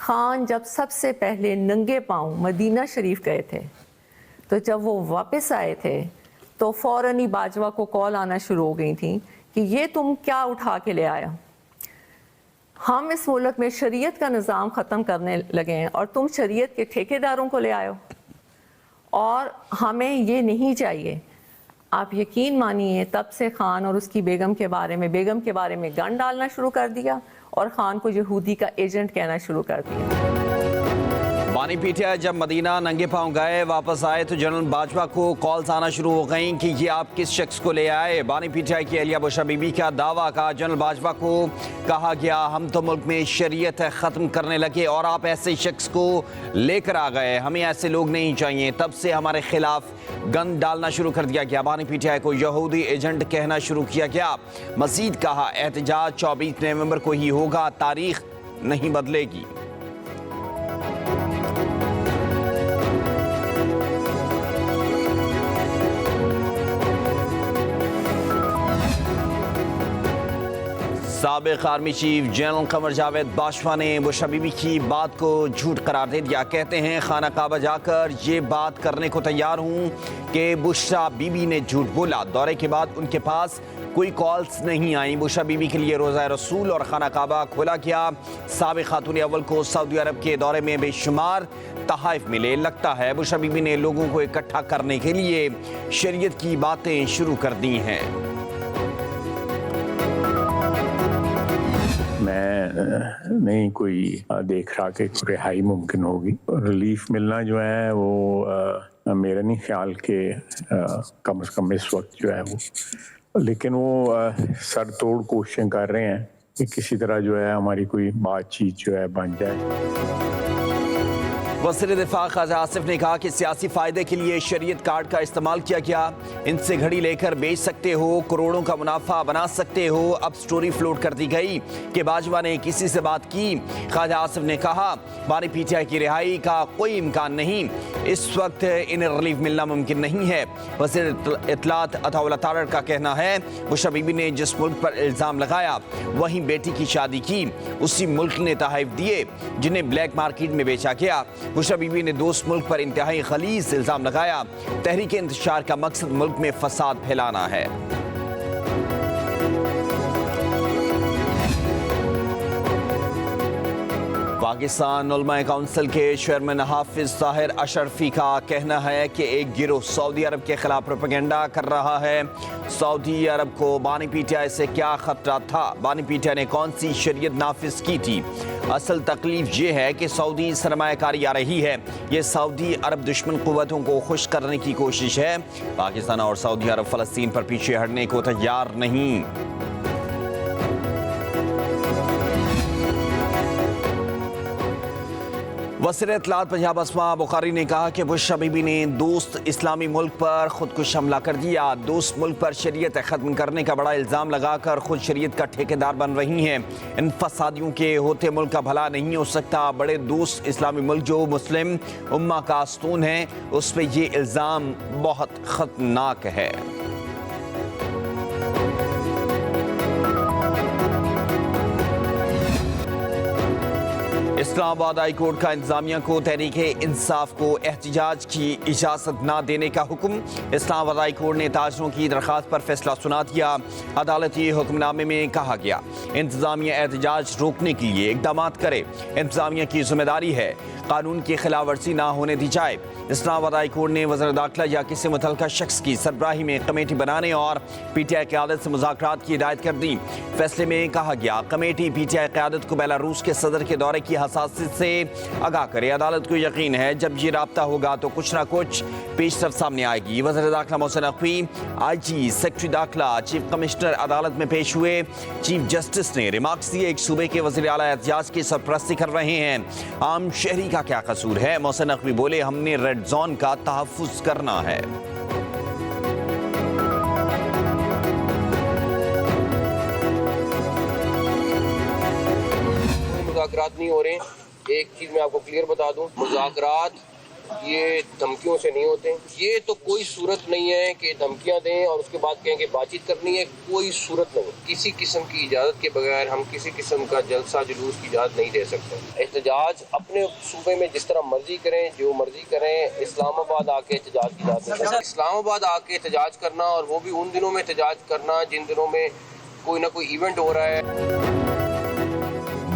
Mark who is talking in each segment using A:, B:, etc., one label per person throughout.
A: خان جب سب سے پہلے ننگے پاؤں مدینہ شریف گئے تھے تو جب وہ واپس آئے تھے تو فوراً ہی باجوہ کو کال آنا شروع ہو گئی تھیں کہ یہ تم کیا اٹھا کے لے آیا. ہم اس ملک میں شریعت کا نظام ختم کرنے لگے ہیں اور تم شریعت کے ٹھیکیداروں کو لے آئے ہو، اور ہمیں یہ نہیں چاہیے. آپ یقین مانیے تب سے خان اور اس کی بیگم کے بارے میں گن ڈالنا شروع کر دیا اور خان کو یہودی کا ایجنٹ کہنا شروع کر دیا.
B: بانی پی ٹی آئی جب مدینہ ننگے پاؤں گئے واپس آئے تو جنرل باجوہ کو کالز آنا شروع ہو گئیں کہ یہ آپ کس شخص کو لے آئے. بانی پی ٹی آئی کی اہلیہ بشرا بی بی کا دعویٰ کا جنرل باجوہ کو کہا گیا ہم تو ملک میں شریعت ختم کرنے لگے اور آپ ایسے شخص کو لے کر آ گئے، ہمیں ایسے لوگ نہیں چاہیے. تب سے ہمارے خلاف گن ڈالنا شروع کر دیا گیا. بانی پی ٹی آئی کو یہودی ایجنٹ کہنا شروع کیا گیا. مزید کہا احتجاج 24 نومبر کو ہی ہوگا، تاریخ نہیں بدلے گی. سابق army chief general Qamar Javed Bajwa نے بشرا بی بی کی بات کو جھوٹ قرار دے دیا. کہتے ہیں خانہ کعبہ جا کر یہ بات کرنے کو تیار ہوں کہ بشرا بی بی نے جھوٹ بولا. دورے کے بعد ان کے پاس کوئی کالز نہیں آئیں. بشرا بی بی کے لیے روضہ رسول اور خانہ کعبہ کھولا گیا. سابق خاتون اول کو سعودی عرب کے دورے میں بے شمار تحائف ملے. لگتا ہے بشرا بی بی نے لوگوں کو اکٹھا کرنے کے لیے شریعت کی باتیں شروع کر دی ہیں.
C: میں نہیں کوئی دیکھ رہا کہ رہائی ممکن ہوگی. ریلیف ملنا جو ہے وہ میرا نہیں خیال کہ کم از کم اس وقت جو ہے وہ، لیکن وہ سر توڑ کوششیں کر رہے ہیں کہ کسی طرح جو ہے ہماری کوئی بات چیت جو ہے بن جائے.
B: وزیر دفاع خواجہ آصف نے کہا کہ سیاسی فائدے کے لیے شریعت کارڈ کا استعمال کیا گیا. ان سے گھڑی لے کر بیچ سکتے ہو، کروڑوں کا منافع بنا سکتے ہو. اب سٹوری فلوٹ کر دی گئی کہ باجوہ نے کسی سے بات کی. خواجہ آصف نے کہا بانی پی ٹی آئی کی رہائی کا کوئی امکان نہیں، اس وقت انہیں ریلیف ملنا ممکن نہیں ہے. وزیر اطلاعات عطا اللہ تارڑ کا کہنا ہے بشرا بی بی نے جس ملک پر الزام لگایا وہیں بیٹی کی شادی کی، اسی ملک نے تحائف دیے جنہیں بلیک مارکیٹ میں بیچا گیا. بشرا بی بی نے دوست ملک پر انتہائی غلیظ الزام لگایا. تحریک انتشار کا مقصد ملک میں فساد پھیلانا ہے. پاکستان علماء کونسل کے چیئرمین حافظ طاہر اشرفی کا کہنا ہے کہ ایک گروہ سعودی عرب کے خلاف پروپیگنڈا کر رہا ہے. سعودی عرب کو بانی پی ٹی آئی سے کیا خطرہ تھا؟ بانی پی ٹی آئی نے کون سی شریعت نافذ کی تھی؟ اصل تکلیف یہ ہے کہ سعودی سرمایہ کاری آ رہی ہے. یہ سعودی عرب دشمن قوتوں کو خوش کرنے کی کوشش ہے. پاکستان اور سعودی عرب فلسطین پر پیچھے ہٹنے کو تیار نہیں. وزیر اطلاعات پنجاب اسما بخاری نے کہا کہ بشرا بی بی نے دوست اسلامی ملک پر خودکش حملہ کر دیا. دوست ملک پر شریعت ختم کرنے کا بڑا الزام لگا کر خود شریعت کا ٹھیکیدار بن رہی ہیں. ان فسادیوں کے ہوتے ملک کا بھلا نہیں ہو سکتا. بڑے دوست اسلامی ملک جو مسلم امہ کا ستون ہے، اس پہ یہ الزام بہت خطرناک ہے. اسلام آباد ہائی کورٹ کا انتظامیہ کو تحریک انصاف کو احتجاج کی اجازت نہ دینے کا حکم. اسلام آباد ہائی کورٹ نے تاجروں کی درخواست پر فیصلہ سنا دیا. عدالتی حکم نامے میں کہا گیا انتظامیہ احتجاج روکنے کے لیے اقدامات کرے. انتظامیہ کی ذمہ داری ہے قانون کی خلاف ورزی نہ ہونے دی جائے. اسلام آباد ہائی کورٹ نے وزیر داخلہ یا کسی متعلقہ شخص کی سربراہی میں کمیٹی بنانے اور پی ٹی آئی قیادت سے مذاکرات کی ہدایت کر دی. فیصلے میں کہا گیا کمیٹی پی ٹی آئی قیادت کو بیلاروس کے صدر کے دورے کی حساسیت سے آگاہ کرے. عدالت کو یقین ہے جب یہ رابطہ ہوگا تو کچھ نہ کچھ پیش رفت سامنے آئے گی. وزیر داخلہ محسن نقوی، آئی جی، سیکرٹری داخلہ، چیف کمشنر عدالت میں پیش ہوئے. چیف جسٹس نے ریمارکس دیے ایک صوبے کے وزیر اعلیٰ احتجاج کی سرپرستی کر رہے ہیں، عام شہری کا کیا قصور ہے؟ محسن نقوی بولے ہم نے ریڈ زون کا تحفظ کرنا ہے.
D: مذاکرات نہیں ہو رہے. ایک چیز میں آپ کو کلیئر بتا دوں، مذاکرات یہ دھمکیوں سے نہیں ہوتے. یہ تو کوئی صورت نہیں ہے کہ دھمکیاں دیں اور اس کے بعد کہیں کہ بات چیت کرنی ہے. کوئی صورت نہیں. کسی قسم کی اجازت کے بغیر ہم کسی قسم کا جلسہ جلوس کی اجازت نہیں دے سکتے. احتجاج اپنے صوبے میں جس طرح مرضی کریں، جو مرضی کریں. اسلام آباد آ کے احتجاج کی اجازت نہیں. اسلام آباد آ کے احتجاج کرنا اور وہ بھی ان دنوں میں احتجاج کرنا جن دنوں میں کوئی نہ کوئی ایونٹ ہو رہا ہے.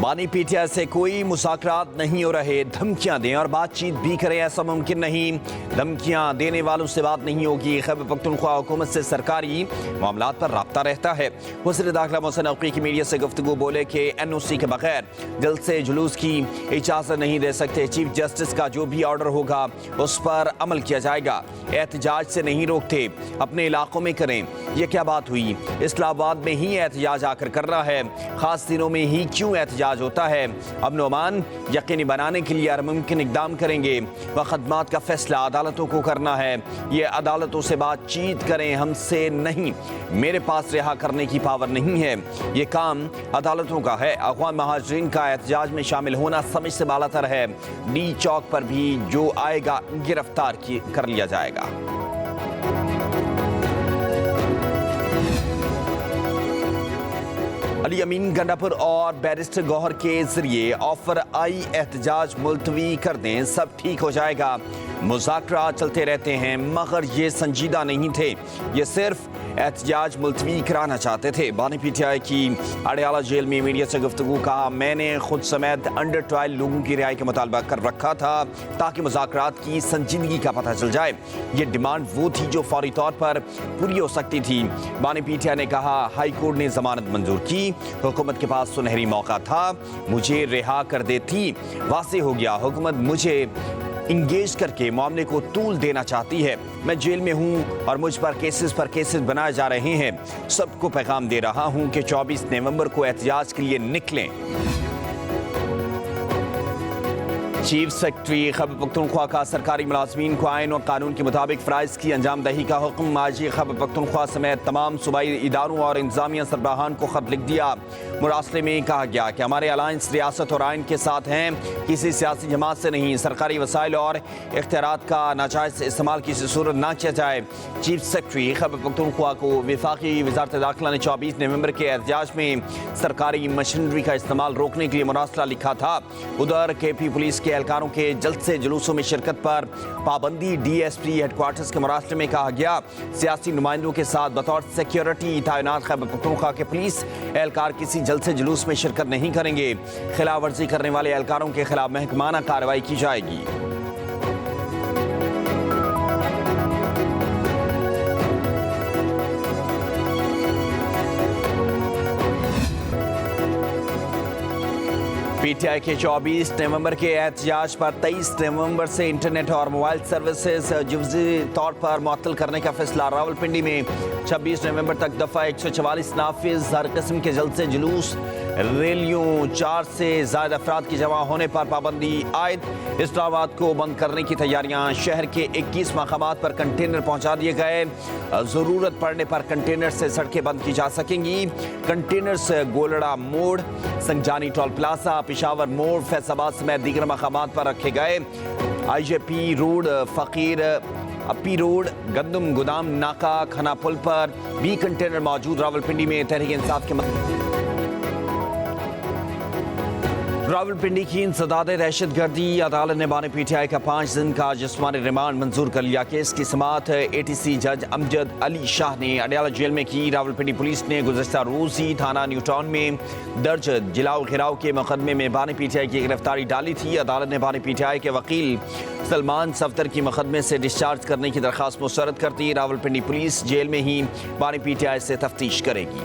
B: بانی پی ٹی آئی سے کوئی مذاکرات نہیں ہو رہے. دھمکیاں دیں اور بات چیت بھی کریں، ایسا ممکن نہیں. دھمکیاں دینے والوں سے بات نہیں ہوگی. خیبر پختونخوا حکومت سے سرکاری معاملات پر رابطہ رہتا ہے. وزیر داخلہ محسن نقوی کی میڈیا سے گفتگو بولے کہ این او سی کے بغیر جلسے جلوس کی اجازت نہیں دے سکتے. چیف جسٹس کا جو بھی آرڈر ہوگا اس پر عمل کیا جائے گا. احتجاج سے نہیں روکتے، اپنے علاقوں میں کریں. یہ کیا بات ہوئی؟ اسلام آباد میں ہی احتجاج آ کر کرنا ہے. خاص دنوں میں ہی کیوں احتجاج ہوتا ہے؟ امن و امان یقینی بنانے کے لیے ہر ممکن اقدام کریں گے. مقدمات کا فیصلہ عدالتوں کو کرنا ہے. یہ عدالتوں سے بات چیت کریں، ہم سے نہیں. میرے پاس رہا کرنے کی پاور نہیں ہے. یہ کام عدالتوں کا ہے. افغان مہاجرین کا احتجاج میں شامل ہونا سمجھ سے بالا تر ہے. ڈی چوک پر بھی جو آئے گا گرفتار کر لیا جائے گا. علی امین گنڈاپور اور بیرسٹر گوہر کے ذریعے آفر آئی احتجاج ملتوی کر دیں، سب ٹھیک ہو جائے گا. مذاکرات چلتے رہتے ہیں مگر یہ سنجیدہ نہیں تھے. یہ صرف احتجاج ملتوی کرانا چاہتے تھے. بانی پی ٹی آئی کی اڈیالہ جیل میں میڈیا سے گفتگو. کہا میں نے خود سمیت انڈر ٹرائل لوگوں کی رہائی کا مطالبہ کر رکھا تھا تاکہ مذاکرات کی سنجیدگی کا پتہ چل جائے. یہ ڈیمانڈ وہ تھی جو فوری طور پر پوری ہو سکتی تھی. بانی پی ٹی آئی نے کہا ہائی کورٹ نے ضمانت منظور کی. حکومت کے پاس سنہری موقع تھا، مجھے رہا کر دیتی. واضح ہو گیا حکومت مجھے انگیج کر کے معاملے کو طول دینا چاہتی ہے. میں جیل میں ہوں اور مجھ پر کیسز بنائے جا رہے ہیں. سب کو پیغام دے رہا ہوں کہ 24 نومبر کو احتجاج کے لیے نکلیں. چیف سیکرٹری خیبر پختونخوا کا سرکاری ملازمین کو آئین اور قانون کے مطابق فرائض کی انجام دہی کا حکم. آج خیبر پختونخوا سمیت تمام صوبائی اداروں اور انتظامیہ سربراہان کو خط لکھ دیا. مراسلے میں کہا گیا کہ ہمارے الائنس ریاست اور آئین کے ساتھ ہیں، کسی سیاسی جماعت سے نہیں. سرکاری وسائل اور اختیارات کا ناجائز استعمال کسی صورت نہ کیا جائے. چیف سیکرٹری خیبر پختونخوا کو وفاقی وزارت داخلہ نے 24 نومبر کے احتجاج میں سرکاری مشینری کا استعمال روکنے کے لیے مراسلہ لکھا تھا. ادھر کے پی پولیس کے اہلکاروں کے جلسے جلوسوں میں شرکت پر پابندی. D S P headquarters کے مراسلے میں کہا گیا سیاسی نمائندوں کے ساتھ بطور سیکیورٹی تعینات خیبر پختونخوا کے پولیس اہلکار کسی جلسے جلوس میں شرکت نہیں کریں گے. خلاف ورزی کرنے والے اہلکاروں کے خلاف محکمانہ کارروائی کی جائے گی. پی ٹی آئی کے 24 نومبر کے احتجاج پر 23 نومبر سے انٹرنیٹ اور موبائل سروسز جزوی طور پر معطل کرنے کا فیصلہ. راولپنڈی میں 26 نومبر تک دفعہ 144 نافذ. ہر قسم کے جلسے جلوس ریلیوں 4 سے زائد افراد کی جمع ہونے پر پابندی عائد. اسلام آباد کو بند کرنے کی تیاریاں. شہر کے 21 مقامات پر کنٹینر پہنچا دیے گئے. ضرورت پڑنے پر کنٹینر سے سڑکیں بند کی جا سکیں گی. کنٹینر سے گولڑا موڑ، سنگجانی ٹول پلازا، پشاور موڑ، فیض آباد سمیت دیگر مقامات پر رکھے گئے. آئی جے پی روڈ، فقیر اپی روڈ، گندم گودام ناکہ، کھنا پل پر بھی کنٹینر موجود. راولپنڈی میں تحریک انصاف کے راولپنڈی کی انسداد دہشت گردی. عدالت نے بانی پی ٹی آئی کا 5 دن کا جسمانی ریمانڈ منظور کر لیا. کیس کی سماعت اے ٹی سی جج امجد علی شاہ نے اڈیالہ جیل میں کی. راولپنڈی پولیس نے گزشتہ روز ہی تھانہ نیو ٹاؤن میں درج جلاؤ گھراؤ کے مقدمے میں بانی پی ٹی آئی کی گرفتاری ڈالی تھی. عدالت نے بانی پی ٹی آئی کے وکیل سلمان صفدر کی مقدمے سے ڈسچارج کرنے کی درخواست مسترد کر دی. راولپنڈی پولیس جیل میں ہی بانی پی ٹی آئی سے تفتیش کرے گی.